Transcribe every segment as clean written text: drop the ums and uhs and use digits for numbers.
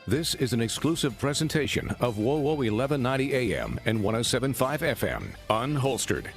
This is an exclusive presentation of WOWO 1190 AM and 107.5 FM, Unholstered.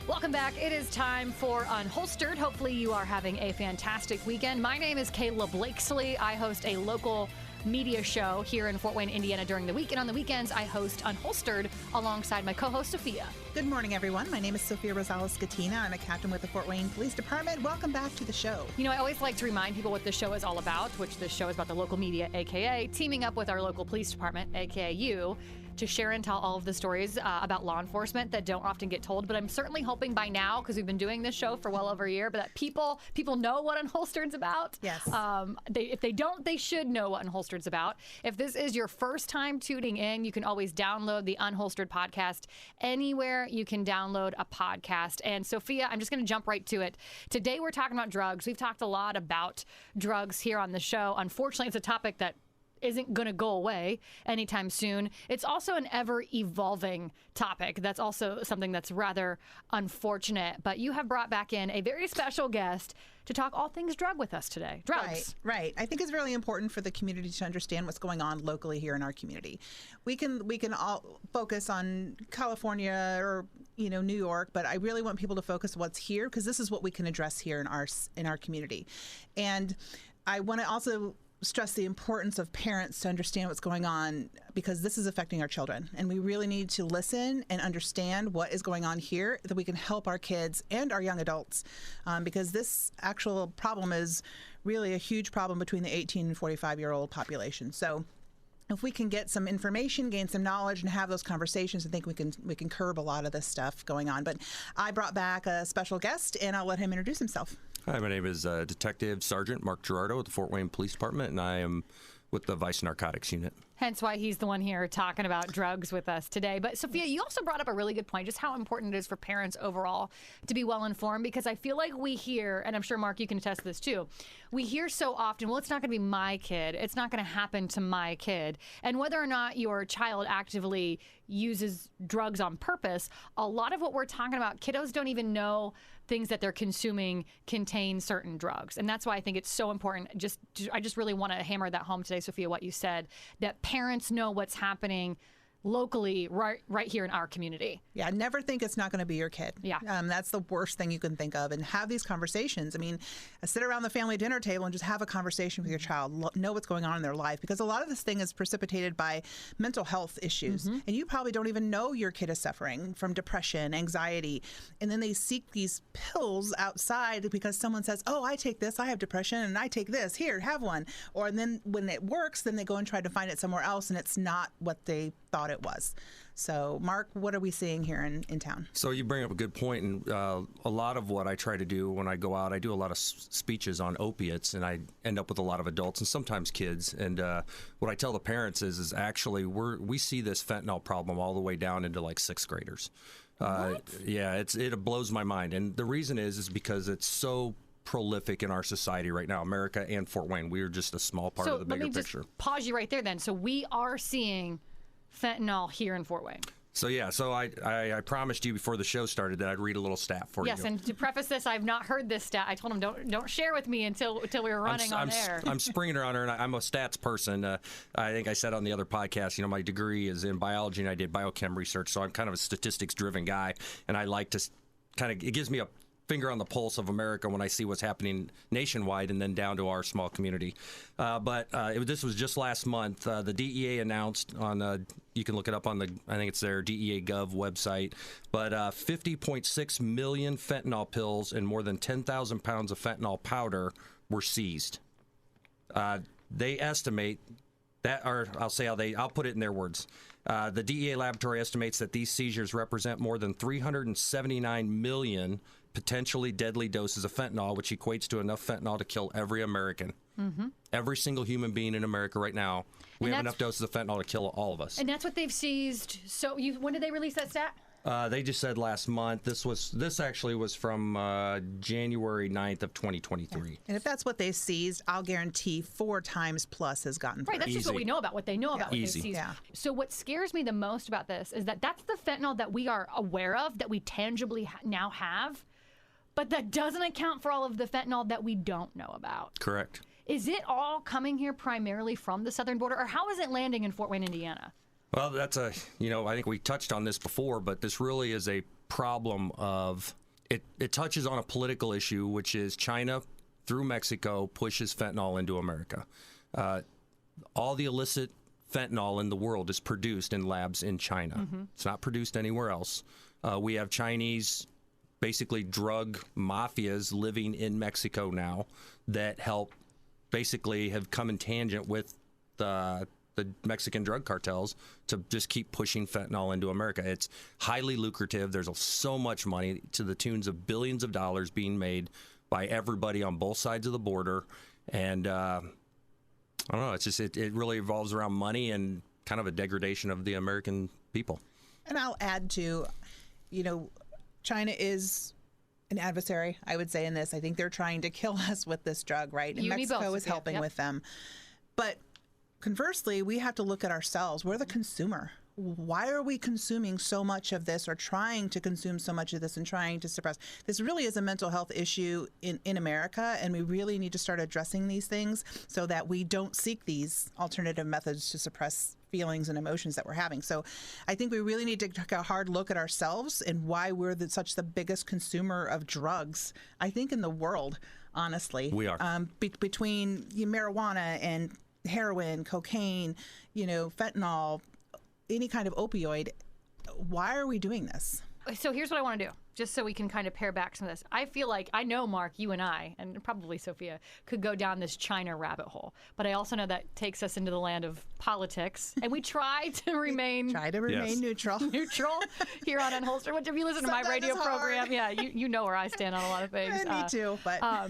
Welcome back. It is time for Unholstered. Hopefully you are having a fantastic weekend. My name is Kayla Blakesley. I host a local media show here in Fort Wayne, Indiana during the week. And on the weekends, I host Unholstered alongside my co-host, Sophia. Good morning, everyone. My name is Sophia Rosales-Scatina. I'm a captain with the Fort Wayne Police Department. Welcome back to the show. You know, I always like to remind people what the show is all about, which this show is about the local media, a.k.a. teaming up with our local police department, a.k.a. you, to share and tell all of the stories about law enforcement that don't often get told. But I'm certainly hoping by now, because we've been doing this show for well over a year, but that people know what Unholstered's about. Yes. If they don't, they should know what Unholstered's about. If this is your first time tuning in, you can always download the Unholstered podcast anywhere you can download a podcast. And Sophia, I'm just going to jump right to it. Today we're talking about drugs. We've talked a lot about drugs here on the show. Unfortunately, it's a topic that isn't going to go away anytime soon. It's also an ever-evolving topic. That's also something that's rather unfortunate. But you have brought back in a very special guest to talk all things drug with us today. Drugs. Right. I think it's really important for the community to understand what's going on locally here in our community. We can all focus on California or New York, but I really want people to focus what's here, because this is what we can address here in our community. And I want to also stress the importance of parents to understand what's going on, because this is affecting our children, and we really need to listen and understand what is going on here, that we can help our kids and our young adults, because this actual problem is really a huge problem between the 18 and 45-year-old population. So if we can get some information, gain some knowledge, and have those conversations, I think we can curb a lot of this stuff going on. But I brought back a special guest, and I'll let him introduce himself. Hi, my name is Detective Sergeant Mark Gerardo with the Fort Wayne Police Department, and I am with the Vice Narcotics Unit. Hence why he's the one here talking about drugs with us today. But Sophia, you also brought up a really good point, just how important it is for parents overall to be well informed, because I feel like we hear, and I'm sure Mark, you can attest to this too, we hear so often, well, it's not going to be my kid. It's not going to happen to my kid. And whether or not your child actively uses drugs on purpose, a lot of what we're talking about, kiddos don't even know things that they're consuming contain certain drugs. And that's why I think it's so important. I just really want to hammer that home today, Sophia, what you said, that parents know what's happening locally right here in our community. Yeah, never think it's not going to be your kid. Yeah. That's the worst thing you can think of. And have these conversations. I mean, sit around the family dinner table and just have a conversation with your child. Know what's going on in their life, because a lot of this thing is precipitated by mental health issues. Mm-hmm. And you probably don't even know your kid is suffering from depression, anxiety. And then they seek these pills outside because someone says, oh, I take this, I have depression, and I take this, here, have one. Or then when it works, then they go and try to find it somewhere else, and it's not what they thought it was. So, Mark, what are we seeing here in town? So you bring up a good point, and a lot of what I try to do when I go out, I do a lot of speeches on opiates, and I end up with a lot of adults and sometimes kids. And what I tell the parents is actually we see this fentanyl problem all the way down into like sixth graders. Yeah, it blows my mind, and the reason is because it's so prolific in our society right now, America and Fort Wayne. We are just a small part of the bigger picture. Just pause you right there then. So we are seeing fentanyl here in Fort Wayne. So I promised you before the show started that I'd read a little stat for you. Yes, and to preface this, I've not heard this stat. I told him don't share with me until we were running on air. I'm springing her on her, and I'm a stats person. I think I said on the other podcast, my degree is in biology, and I did biochem research, so I'm kind of a statistics-driven guy, and I like to it gives me a finger on the pulse of America when I see what's happening nationwide and then down to our small community. This was just last month. The DEA announced you can look it up on I think it's their DEA Gov website, but 50.6 million fentanyl pills and more than 10,000 pounds of fentanyl powder were seized. They estimate that, or I'll put it in their words. The DEA laboratory estimates that these seizures represent more than 379 million potentially deadly doses of fentanyl, which equates to enough fentanyl to kill every American. Mm-hmm. Every single human being in America right now, we have enough doses of fentanyl to kill all of us. And that's what they've seized. So when did they release that stat? They just said last month. This actually was from January 9th of 2023. Yeah. And if that's what they seized, I'll guarantee 4 times plus has gotten through. Right, that's just what we know about what they know about what they seized. Yeah. So what scares me the most about this is that that's the fentanyl that we are aware of, that we tangibly now have, but that doesn't account for all of the fentanyl that we don't know about. Correct. Is it all coming here primarily from the southern border, or how is it landing in Fort Wayne, Indiana? Well, that's I think we touched on this before, but this really is a problem of it touches on a political issue, which is China through Mexico pushes fentanyl into America. All the illicit fentanyl in the world is produced in labs in China. It's not produced anywhere else. We have Chinese, basically drug mafias living in Mexico now that help basically have come in tangent with the Mexican drug cartels to just keep pushing fentanyl into America. It's highly lucrative. There's so much money to the tunes of billions of dollars being made by everybody on both sides of the border. And I don't know, it's just, it really revolves around money and kind of a degradation of the American people. And I'll add to, China is an adversary, I would say, in this. I think they're trying to kill us with this drug, right? And Mexico is helping with them. But conversely, we have to look at ourselves. We're the consumer. Why are we consuming so much of this, or trying to consume so much of this and trying to suppress? This really is a mental health issue in America, and we really need to start addressing these things so that we don't seek these alternative methods to suppress feelings and emotions that we're having. So I think we really need to take a hard look at ourselves and why we're such the biggest consumer of drugs, I think, in the world, honestly. We are. Between marijuana and heroin, cocaine, fentanyl, any kind of opioid. Why are we doing this? So here's what I want to do, just so we can kind of pare back some of this. I feel like, I know, Mark, you and I, and probably Sophia, could go down this China rabbit hole. But I also know that takes us into the land of politics. And we try to remain... Yes. neutral. Neutral here on Unholstered. Which, if you listen to my radio program, yeah, you know where I stand on a lot of things. Me too, but...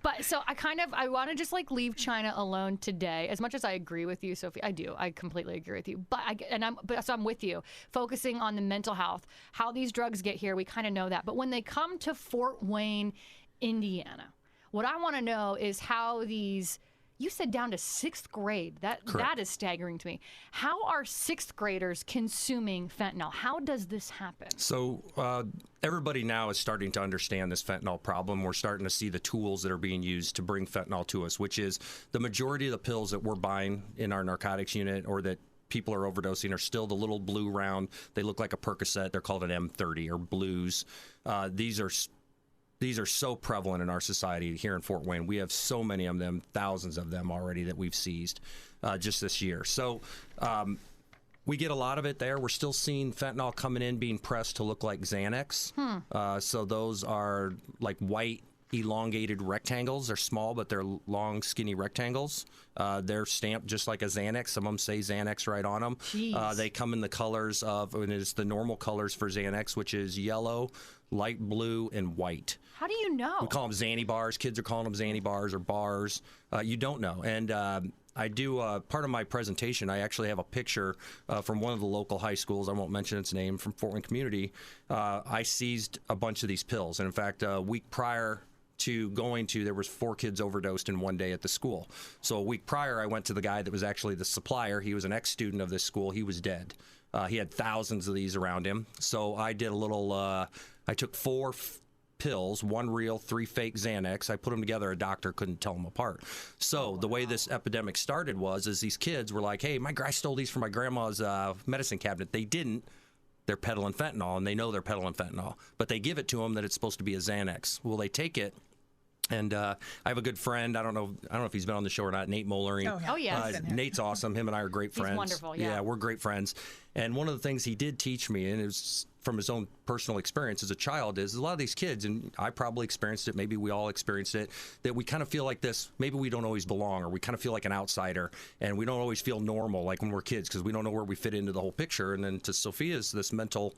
But so I want to just leave China alone today. As much as I agree with you, Sophie, I completely agree with you. So I'm with you, focusing on the mental health, how these drugs get here. We kind of know that, but when they come to Fort Wayne, Indiana, what I want to know is how these. You said down to 6th grade. That is staggering to me. How are 6th graders consuming fentanyl? How does this happen? So everybody now is starting to understand this fentanyl problem. We're starting to see the tools that are being used to bring fentanyl to us, which is the majority of the pills that we're buying in our narcotics unit or that people are overdosing are still the little blue round. They look like a Percocet. They're called an M30 or blues. These are so prevalent in our society here in Fort Wayne. We have so many of them, thousands of them already that we've seized just this year. So we get a lot of it there. We're still seeing fentanyl coming in, being pressed to look like Xanax. So those are like white, elongated rectangles. They're small, but they're long, skinny rectangles. They're stamped just like a Xanax. Some of them say Xanax right on them. They come in the colors of, and it's the normal colors for Xanax, which is yellow, light blue, and white. How do you know? We call them Xanny bars. Kids are calling them Xanny bars or bars. You don't know. And I do part of my presentation. I actually have a picture from one of the local high schools. I won't mention its name, from Fort Wayne Community. I seized a bunch of these pills. And in fact, a week prior to going to, there was 4 kids overdosed in one day at the school. So a week prior, I went to the guy that was actually the supplier. He was an ex-student of this school. He was dead. He had thousands of these around him. So I did a little, I took 4 pills, 1 real, 3 fake Xanax. I put them together. A doctor couldn't tell them apart. So the way this epidemic started is these kids were like, hey, my guy stole these from my grandma's medicine cabinet. They didn't. They're peddling fentanyl, and they know they're peddling fentanyl. But they give it to them that it's supposed to be a Xanax. Well, they take it. And I have a good friend. I don't know if he's been on the show or not. Nate Mollering. Oh yeah. Nate's awesome. Him and I are great friends. He's wonderful. Yeah, we're great friends. And one of the things he did teach me, and it was from his own personal experience as a child, is a lot of these kids, and I probably experienced it. Maybe we all experienced it. That we kind of feel like this. Maybe we don't always belong, or we kind of feel like an outsider, and we don't always feel normal like when we're kids because we don't know where we fit into the whole picture. And then to Sophia's this mental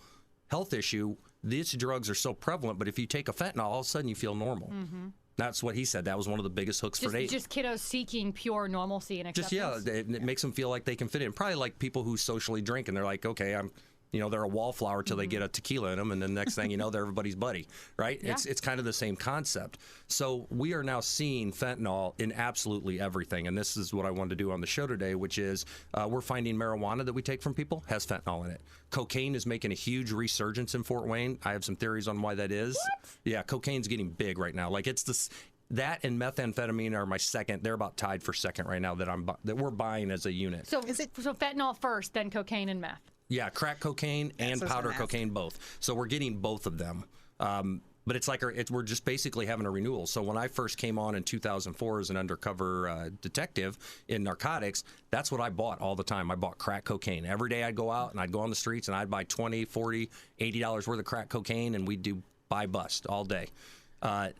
health issue, these drugs are so prevalent. But if you take a fentanyl, all of a sudden you feel normal. Mm-hmm. That's what he said. That was one of the biggest hooks for Nate. Just kiddos seeking pure normalcy and acceptance. It makes them feel like they can fit in. Probably like people who socially drink and they're like, okay, they're a wallflower till they get a tequila in them, and then next thing you know, they're everybody's buddy, right? Yeah. It's kind of the same concept. So we are now seeing fentanyl in absolutely everything, and this is what I wanted to do on the show today, which is we're finding marijuana that we take from people has fentanyl in it. Cocaine is making a huge resurgence in Fort Wayne. I have some theories on why that is. What? Yeah, cocaine's getting big right now. Like it's this. That and methamphetamine are my second. They're about tied for second right now that we're buying as a unit. So so fentanyl first, then cocaine and meth. Yeah, crack cocaine and powder cocaine both. So we're getting both of them. But it's like we're just basically having a renewal. So when I first came on in 2004 as an undercover detective in narcotics, that's what I bought all the time. I bought crack cocaine. Every day I'd go out and I'd go on the streets and I'd buy $20, $40, $80 worth of crack cocaine, and we'd do buy bust all day.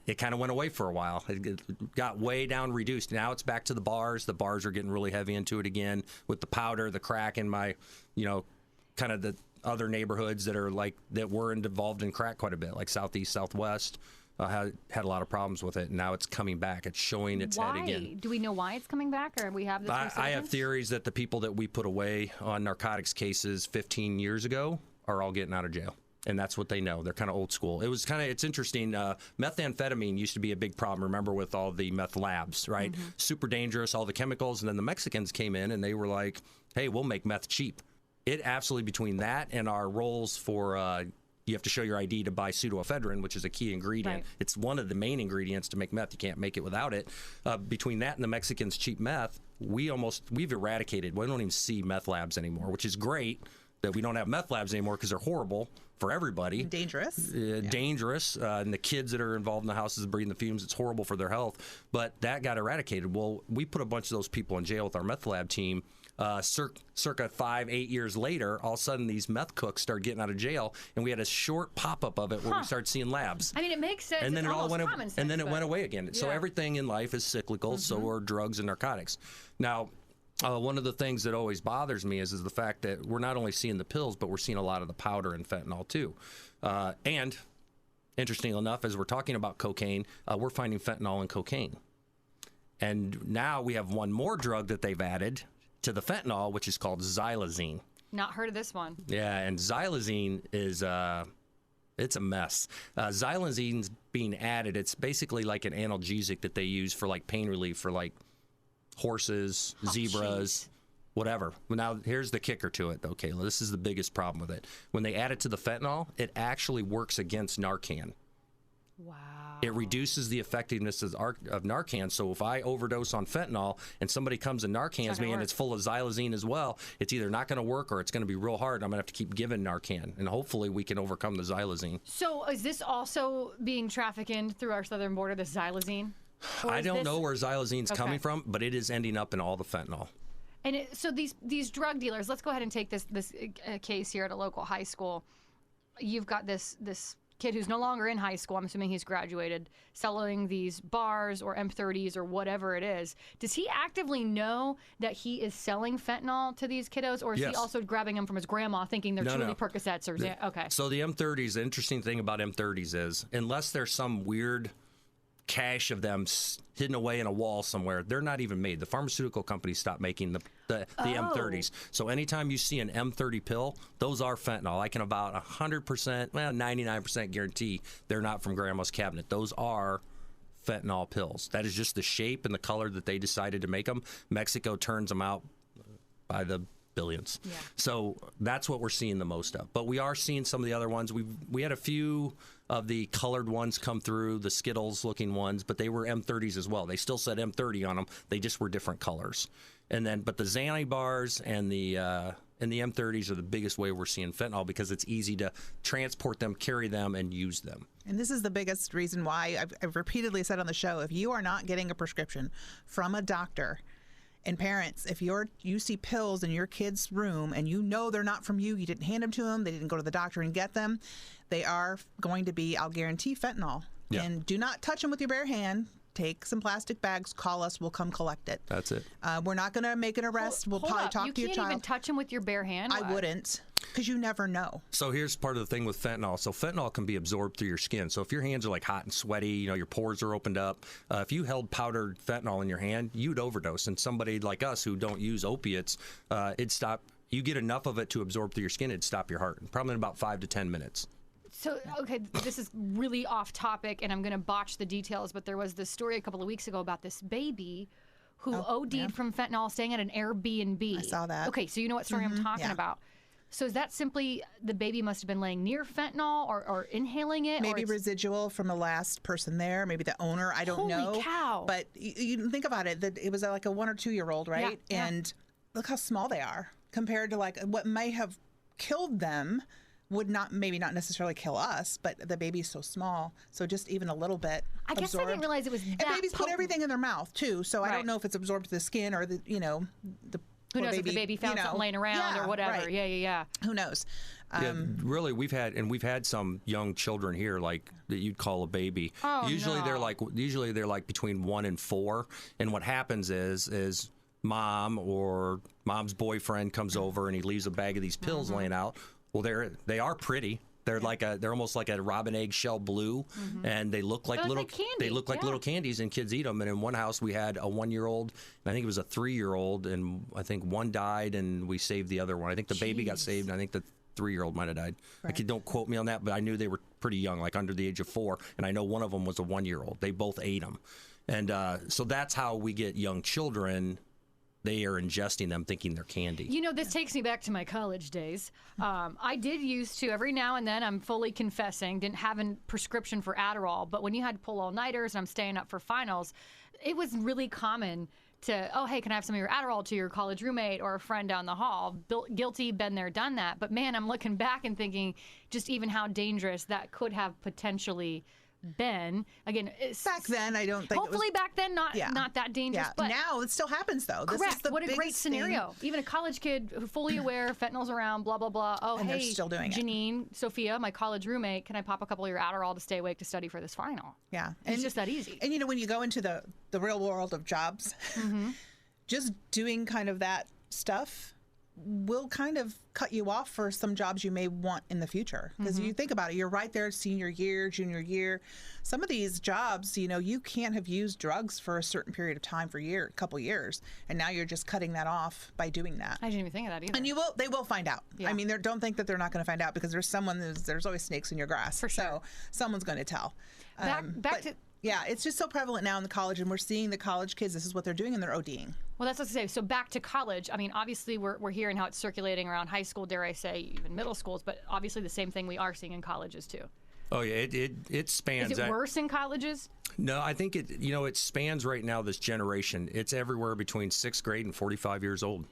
It kind of went away for a while. It got way down, reduced. Now it's back to the bars. The bars are getting really heavy into it again with the powder, the crack in my, kind of the other neighborhoods that were involved in crack quite a bit, like Southeast, Southwest, had a lot of problems with it. And now it's coming back. It's showing its head again. Do we know why it's coming back, or we have this resurgence? I have theories that the people that we put away on narcotics cases 15 years ago are all getting out of jail. And that's what they know. They're kind of old school. It's interesting. Methamphetamine used to be a big problem, remember, with all the meth labs, right? Mm-hmm. Super dangerous, all the chemicals. And then the Mexicans came in and they were like, hey, we'll make meth cheap. It absolutely, between that and our roles for you have to show your ID to buy pseudoephedrine, which is a key ingredient. Right. It's one of the main ingredients to make meth. You can't make it without it. Between that and the Mexicans' cheap meth, we've eradicated. We don't even see meth labs anymore, which is great that we don't have meth labs anymore because they're horrible for everybody. Dangerous. Dangerous. And the kids that are involved in the houses breathing the fumes, it's horrible for their health. But that got eradicated. Well, we put a bunch of those people in jail with our meth lab team. Circa 5-8 years later, all of a sudden these meth cooks started getting out of jail, and we had a short pop-up of it where we started seeing labs. I mean, it makes sense. And then it's it all went common sense, and then it went away again. Yeah. So everything in life is cyclical. Mm-hmm. So are drugs and narcotics. Now, one of the things that always bothers me is the fact that we're not only seeing the pills, but we're seeing a lot of the powder and fentanyl too. And interestingly enough, as we're talking about cocaine, we're finding fentanyl in cocaine. And now we have one more drug that they've added to the fentanyl, which is called xylazine. Not heard of this one. Yeah, and xylazine is it's a mess. Xylazine's being added. It's basically like an analgesic that they use for like pain relief for like horses, zebras, whatever. Now, here's the kicker to it, though, Kayla. This is the biggest problem with it. When they add it to the fentanyl, it actually works against Narcan. Wow. It reduces the effectiveness of Narcan. So if I overdose on fentanyl and somebody comes and Narcans me and it's full of xylazine as well, it's either not going to work or it's going to be real hard. I'm going to have to keep giving Narcan. And hopefully we can overcome the xylazine. So is this also being trafficked in through our southern border, this xylazine? I don't know where xylazine's coming from, but it is ending up in all the fentanyl. And so these drug dealers, let's go ahead and take this case here at a local high school. You've got this kid who's no longer in high school, I'm assuming he's graduated, selling these bars or M30s or whatever it is. Does he actively know that he is selling fentanyl to these kiddos, or is he also grabbing them from his grandma thinking they're truly Percocets? Or okay. So the M30s, the interesting thing about M30s is, unless there's some weird cache of them hidden away in a wall somewhere, they're not even made. The pharmaceutical companies stopped making the M30s. So anytime you see an M30 pill, those are fentanyl. I can about 100%, 99% guarantee they're not from grandma's cabinet. Those are fentanyl pills. That is just the shape and the color that they decided to make them. Mexico turns them out by the billions. Yeah. So that's what we're seeing the most of. But we are seeing some of the other ones. We had a few of the colored ones come through, the Skittles looking ones, but they were M30s as well. They still said M30 on them. They just were different colors. But the Xanny bars and the M30s are the biggest way we're seeing fentanyl, because it's easy to transport them, carry them, and use them. And this is the biggest reason why I've repeatedly said on the show, if you are not getting a prescription from a doctor, and parents, if you see pills in your kid's room and you know they're not from you, you didn't hand them to them, they didn't go to the doctor and get them, they are going to be, I'll guarantee, fentanyl. Yeah. And do not touch them with your bare hand. Take some plastic bags, call us, we'll come collect it. That's it. We're not going to make an arrest. We'll probably talk to your child. You can't even touch them with your bare hand? I wouldn't, because you never know. So here's part of the thing with fentanyl. So fentanyl can be absorbed through your skin. So if your hands are like hot and sweaty, your pores are opened up, if you held powdered fentanyl in your hand, you'd overdose. And somebody like us who don't use opiates, it'd stop. You get enough of it to absorb through your skin, it'd stop your heart, probably in about 5 to 10 minutes. So, okay, this is really off topic, and I'm going to botch the details, but there was this story a couple of weeks ago about this baby who OD'd from fentanyl staying at an Airbnb. I saw that. Okay, so you know what story I'm talking about. So is that simply the baby must have been laying near fentanyl or inhaling it? Maybe residual from the last person there, maybe the owner, I don't know. Holy cow. But you think about it, that it was like a 1 or 2 year old, right? Yeah. And look how small they are compared to like what may have killed them would maybe not necessarily kill us, but the baby's so small, so just even a little bit I guess absorbed. I didn't realize it was that And babies put potent. everything in their mouth too, so I Right. don't know if it's absorbed to the skin or the the Who poor knows if the baby found something laying around or whatever. Right. Yeah. Who knows? Yeah, really, we've had some young children here, like that you'd call a baby. Oh, usually no. they're like between 1 and 4, and what happens is mom or mom's boyfriend comes over and he leaves a bag of these pills laying out. Well, they are pretty. They're they're almost like a robin egg shell blue, and they look like They look little like candy, they look like yeah. little candies, and kids eat them. And in one house we had a 1-year-old, and I think it was a 3-year-old, and I think one died, and we saved the other one. I think the baby got saved, and I think the 3-year-old might have died. Right. Don't quote me on that, but I knew they were pretty young, like under the age of 4, and I know one of them was a 1-year-old. They both ate them, and so that's how we get young children. They are ingesting them thinking they're candy. You know, this takes me back to my college days. I did used to, every now and then, I'm fully confessing, didn't have a prescription for Adderall, but when you had to pull all-nighters and I'm staying up for finals, it was really common to, oh, hey, can I have some of your Adderall to your college roommate or a friend down the hall? Guilty, been there, done that. But man, I'm looking back and thinking just even how dangerous that could have potentially been. Again, Back then, I don't think hopefully it was, back then not that dangerous. yeah. But Now it still happens though. This is correct. the What a great biggest thing. scenario. Even a college kid who fully aware fentanyl's around, blah, blah, blah. Oh, And hey, they're still doing it. Janine, Sophia, my college roommate, can I pop a couple of your Adderall to stay awake to study for this final? Yeah, It's just that easy. And when you go into the real world of jobs, just doing kind of that stuff will kind of cut you off for some jobs you may want in the future. Because you think about it, you're right there senior year, junior year. Some of these jobs, you can't have used drugs for a certain period of time for a couple years, and now you're just cutting that off by doing that. I didn't even think of that either. And they will find out. Yeah. I mean, don't think that they're not going to find out, because there's always snakes in your grass. For sure. So someone's going to tell. Back But, to- yeah, it's just so prevalent now in the college, and we're seeing the college kids. This is what they're doing, and they're ODing. Well, that's what I say. So back to college. I mean, obviously we're hearing how it's circulating around high school, dare I say, even middle schools, but obviously the same thing we are seeing in colleges too. Oh yeah, it spans. Is it worse in colleges? No, I think it spans right now this generation. It's everywhere between 6th grade and 45 years old.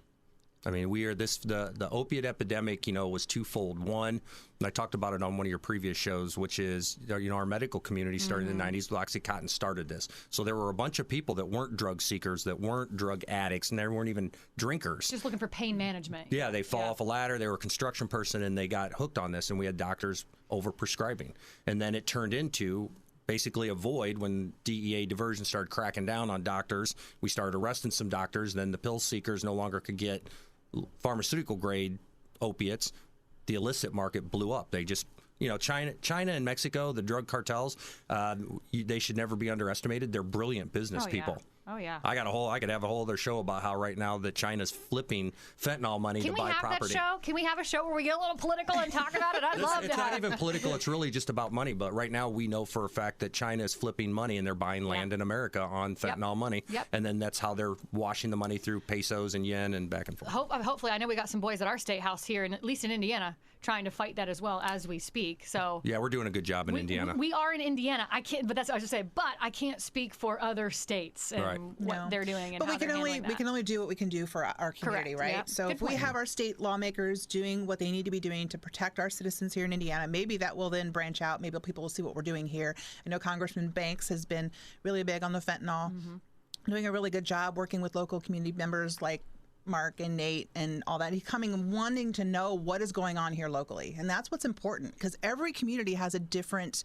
I mean, the opiate epidemic, was twofold. One, and I talked about it on one of your previous shows, which is, our medical community started in the 90s. OxyContin started this. So there were a bunch of people that weren't drug seekers, that weren't drug addicts, and they weren't even drinkers. Just looking for pain management. Yeah, they fall off a ladder. They were a construction person, and they got hooked on this, and we had doctors over-prescribing. And then it turned into basically a void when DEA diversion started cracking down on doctors. We started arresting some doctors. Then the pill seekers no longer could get pharmaceutical grade opiates. The illicit market blew up. They just, China and Mexico, the drug cartels, they should never be underestimated. They're brilliant business people. Oh yeah. I could have a whole other show about how right now that China's flipping fentanyl money to buy property. Can we have a show where we get a little political and talk about it? I'd love to. It's not even political. It's really just about money. But right now, we know for a fact that China is flipping money, and they're buying land in America on fentanyl money. Yep. And then that's how they're washing the money through pesos and yen and back and forth. Hopefully, I know we got some boys at our state house here, and at least in Indiana, trying to fight that as well as we speak. So Yeah, we're doing a good job in Indiana. We are in Indiana. I can't, but that's what I was just saying. But I can't speak for other states and Right. what No. they're doing and But how we can they're only handling that. do what we can do for our community, Correct. right? Yep. So Good if we point. have our state lawmakers doing what they need to be doing to protect our citizens here in Indiana, maybe that will then branch out. Maybe people will see what we're doing here. I know Congressman Banks has been really big on the fentanyl, doing a really good job working with local community members like Mark and Nate and all that. He's coming wanting to know what is going on here locally. And that's what's important, because every community has a different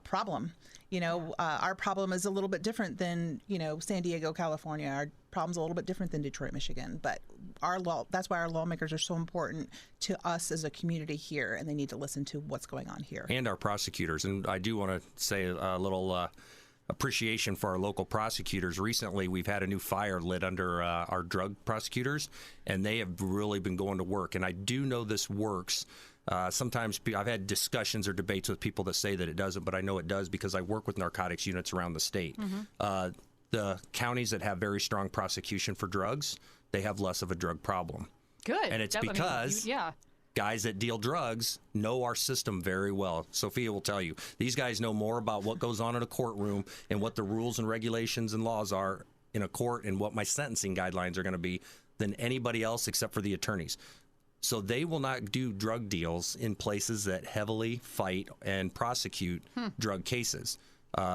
problem. Our problem is a little bit different than, San Diego, California. Our problem's a little bit different than Detroit, Michigan. But that's why our lawmakers are so important to us as a community here, and they need to listen to what's going on here. And our prosecutors. And I do want to say a little appreciation for our local prosecutors. Recently, we've had a new fire lit under our drug prosecutors, and they have really been going to work. And I do know this works. Sometimes I've had discussions or debates with people that say that it doesn't, but I know it does because I work with narcotics units around the state. The counties that have very strong prosecution for drugs, they have less of a drug problem. Good. And it's That- I mean, because guys that deal drugs know our system very well. Sophia will tell you, these guys know more about what goes on in a courtroom and what the rules and regulations and laws are in a court and what my sentencing guidelines are going to be than anybody else except for the attorneys. So they will not do drug deals in places that heavily fight and prosecute drug cases.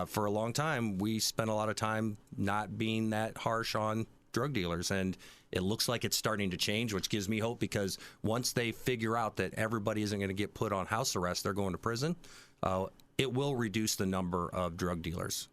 For a long time, we spent a lot of time not being that harsh on drug dealers, and it looks like it's starting to change, which gives me hope, because once they figure out that everybody isn't going to get put on house arrest, they're going to prison, it will reduce the number of drug dealers.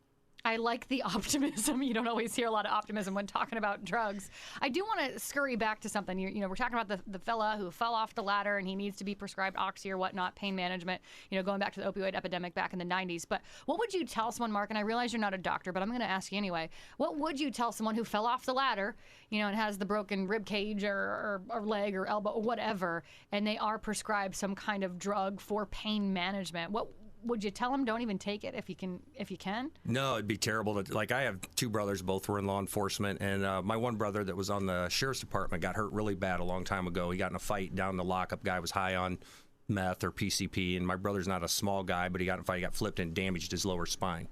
I like the optimism. You don't always hear a lot of optimism when talking about drugs. I do want to scurry back to something. We're talking about the fella who fell off the ladder and he needs to be prescribed oxy or whatnot, pain management, going back to the opioid epidemic back in the 90s. But what would you tell someone, Mark, and I realize you're not a doctor, but I'm going to ask you anyway, what would you tell someone who fell off the ladder, and has the broken rib cage or leg or elbow or whatever, and they are prescribed some kind of drug for pain management? What would you tell them? Don't even take it if you can? No, it'd be terrible. I have two brothers, both were in law enforcement, and my one brother that was on the sheriff's department got hurt really bad a long time ago. He got in a fight down the lockup. Guy was high on meth or PCP, and my brother's not a small guy, but he got in a fight, he got flipped and damaged his lower spine.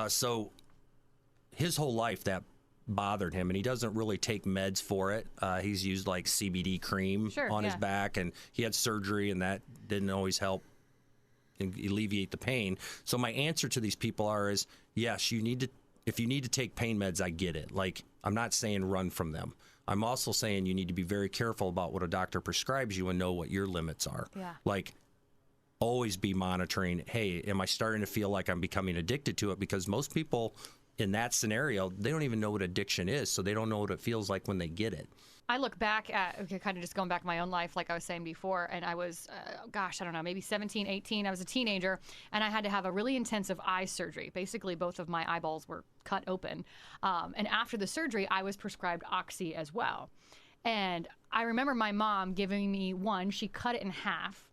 So his whole life that bothered him, and he doesn't really take meds for it. He's used like CBD cream on his back, and he had surgery, and that didn't always help alleviate the pain. So my answer to these people is yes, if you need to take pain meds, I get it. I'm not saying run from them. I'm also saying you need to be very careful about what a doctor prescribes you and know what your limits are. Always be monitoring, hey, am I starting to feel like I'm becoming addicted to it? Because most people in that scenario, they don't even know what addiction is, so they don't know what it feels like when they get it. I look back at, kind of just going back to my own life, like I was saying before, and I was, I don't know, maybe 17, 18. I was a teenager, and I had to have a really intensive eye surgery. Basically, both of my eyeballs were cut open. And after the surgery, I was prescribed oxy as well. And I remember my mom giving me one. She cut it in half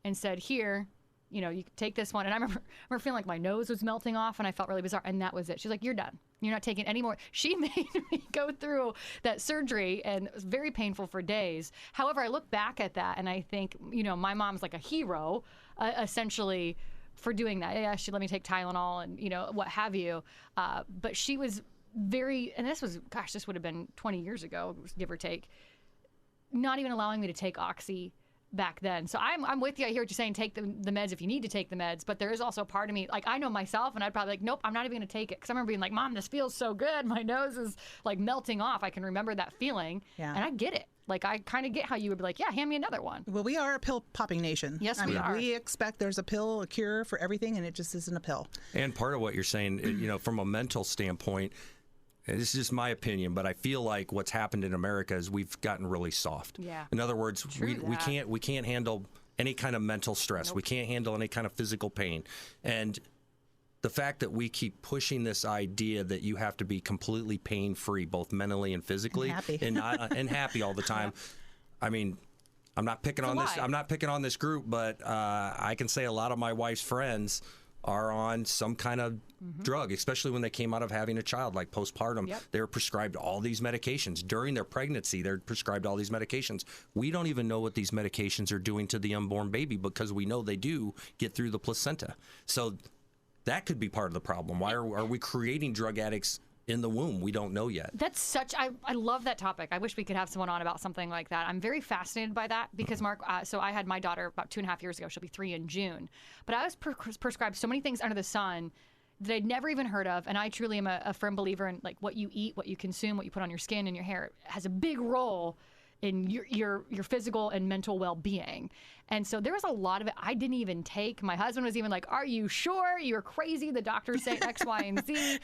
and said, here, you can take this one. And I remember feeling like my nose was melting off, and I felt really bizarre. And that was it. She's like, you're done. You're not taking any more. She made me go through that surgery, and it was very painful for days. However, I look back at that, and I think, my mom's like a hero, essentially, for doing that. Yeah, she let me take Tylenol and, what have you. But she was very, and this would have been 20 years ago, give or take, not even allowing me to take oxy back then. So I'm with you. I hear what you're saying. Take the meds if you need to take the meds. But there is also a part of me, I know myself, and I'd probably nope, I'm not even going to take it. Because I remember being like, Mom, this feels so good. My nose is melting off. I can remember that feeling. Yeah. And I get it. I kind of get how you would be like, yeah, hand me another one. Well, we are a pill popping nation. Yes, we are. We expect there's a pill, a cure for everything, and it just isn't a pill. And part of what you're saying, from a mental standpoint, this is just my opinion, but I feel like what's happened in America is we've gotten really soft. Yeah. In other words, we can't handle any kind of mental stress. Nope. We can't handle any kind of physical pain. And the fact that we keep pushing this idea that you have to be completely pain-free, both mentally and physically, and happy all the time. I mean, I'm not picking on this. I'm not picking on this group, but I can say a lot of my wife's friends are on some kind of drug, especially when they came out of having a child, like postpartum. Yep. They were prescribed all these medications. During their pregnancy, they're prescribed all these medications. We don't even know what these medications are doing to the unborn baby, because we know they do get through the placenta. So that could be part of the problem. Why are we creating drug addicts in the womb? We don't know yet. That's I love that topic. I wish we could have someone on about something like that. I'm very fascinated by that because, Mark, so I had my daughter about 2.5 years ago. She'll be 3 in June. But I was prescribed so many things under the sun that I'd never even heard of. And I truly am a firm believer in what you eat, what you consume, what you put on your skin and your hair. It has a big role in your physical and mental well-being. And so there was a lot of it I didn't even take. My husband was even like, are you sure? You're crazy. The doctors say X, Y, and Z.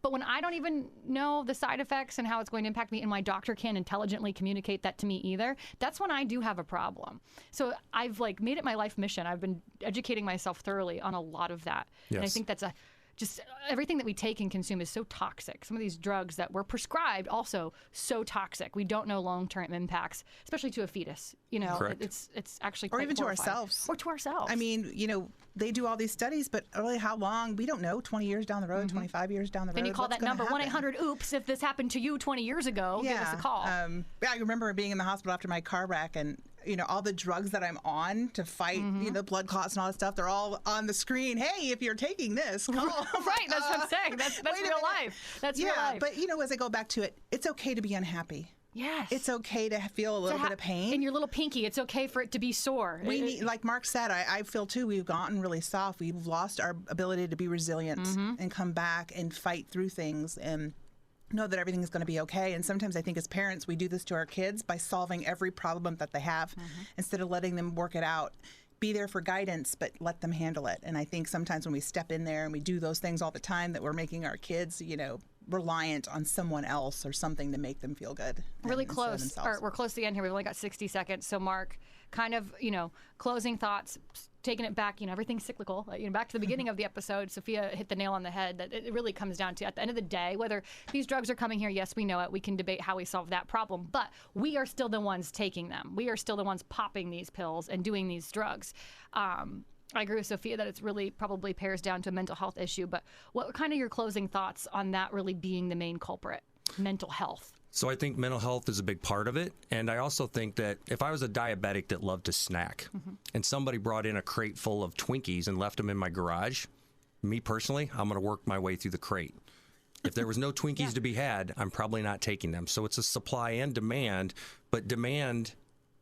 But when I don't even know the side effects and how it's going to impact me, and my doctor can't intelligently communicate that to me either, that's when I do have a problem. So I've made it my life mission. I've been educating myself thoroughly on a lot of that. Yes. And I think that's just everything that we take and consume is so toxic. Some of these drugs that were prescribed also so toxic. We don't know long-term impacts, especially to a fetus. Correct. It's actually quite even horrifying. To ourselves. Or to ourselves. I mean, they do all these studies, but really how long? We don't know. 20 years down the road, 25 years down the road. Then you call that number 1-800-OOPS if this happened to you 20 years ago. Yeah. Give us a call. I remember being in the hospital after my car wreck, and all the drugs that I'm on to fight, blood clots and all that stuff. They're all on the screen. Hey, if you're taking this, call. Right, that's what I'm saying. That's real life. That's real life. But as I go back to it, it's okay to be unhappy. Yes. It's okay to feel a little bit of pain. In your little pinky, it's okay for it to be sore. We need, like Mark said, I feel too, we've gotten really soft. We've lost our ability to be resilient and come back and fight through things and know that everything is going to be okay. And sometimes I think as parents, we do this to our kids by solving every problem that they have instead of letting them work it out. Be there for guidance, but let them handle it. And I think sometimes when we step in there and we do those things all the time, that we're making our kids, reliant on someone else or something to make them feel good. Really close. We're close to the end here. We've only got 60 seconds. So Mark, kind of, closing thoughts, taking it back, everything's cyclical. Back to the beginning of the episode, Sophia hit the nail on the head that it really comes down to, at the end of the day, whether these drugs are coming here, yes, we know it. We can debate how we solve that problem, but we are still the ones taking them. We are still the ones popping these pills and doing these drugs. I agree with Sophia that it's really probably pairs down to a mental health issue, but what are kind of your closing thoughts on that really being the main culprit, mental health? So I think mental health is a big part of it. And I also think that if I was a diabetic that loved to snack and somebody brought in a crate full of Twinkies and left them in my garage, me personally, I'm going to work my way through the crate. If there was no Twinkies to be had, I'm probably not taking them. So it's a supply and demand, but demand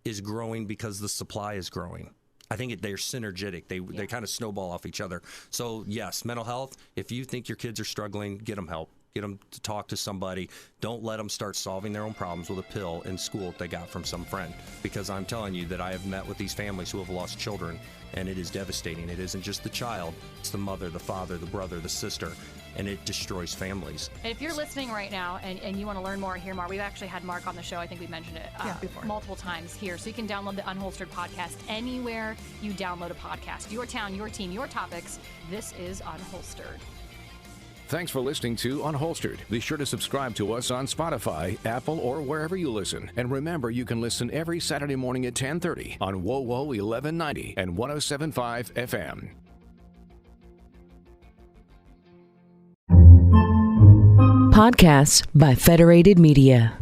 is growing because the supply is growing. I think they're synergetic. They kind of snowball off each other. So yes, mental health, if you think your kids are struggling, get them help. Get them to talk to somebody. Don't let them start solving their own problems with a pill in school that they got from some friend. Because I'm telling you that I have met with these families who have lost children, and it is devastating. It isn't just the child. It's the mother, the father, the brother, the sister, and it destroys families. And if you're listening right now and you want to learn more, hear more, we've actually had Mark on the show. I think we mentioned it before. Multiple times here. So you can download the Unholstered podcast anywhere you download a podcast. Your town, your team, your topics. This is Unholstered. Thanks for listening to Unholstered. Be sure to subscribe to us on Spotify, Apple, or wherever you listen. And remember, you can listen every Saturday morning at 10:30 on WOWO 1190 and 107.5 FM. Podcasts by Federated Media.